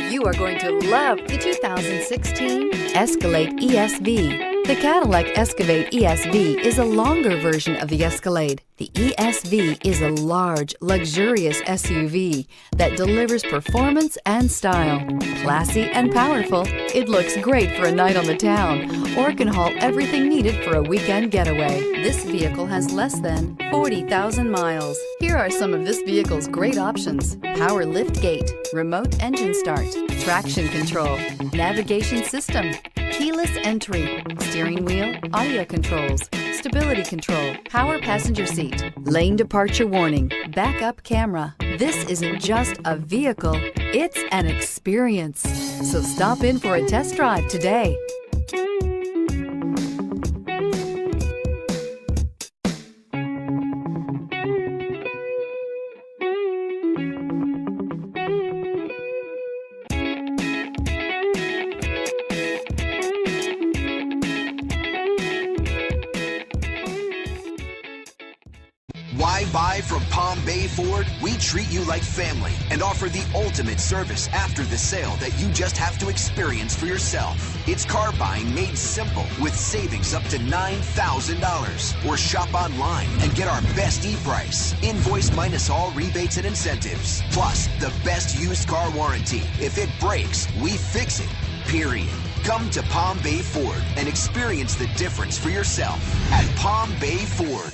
You are going to love the 2016 Escalade ESV. The Cadillac Escalade ESV is a longer version of the Escalade. The ESV is a large, luxurious SUV that delivers performance and style. Classy and powerful, it looks great for a night on the town or can haul everything needed for a weekend getaway. This vehicle has less than 40,000 miles. Here are some of this vehicle's great options: power lift gate, remote engine start, traction control, navigation system, keyless entry, steering wheel audio controls, stability control, power passenger seat, lane departure warning, backup camera. This isn't just a vehicle, it's an experience. So stop in for a test drive today. Why buy from Palm Bay Ford? We treat you like family and offer the ultimate service after the sale that you just have to experience for yourself. It's car buying made simple with savings up to $9,000. Or shop online and get our best e-price. Invoice minus all rebates and incentives. Plus, the best used car warranty. If it breaks, we fix it. Period. Come to Palm Bay Ford and experience the difference for yourself at Palm Bay Ford.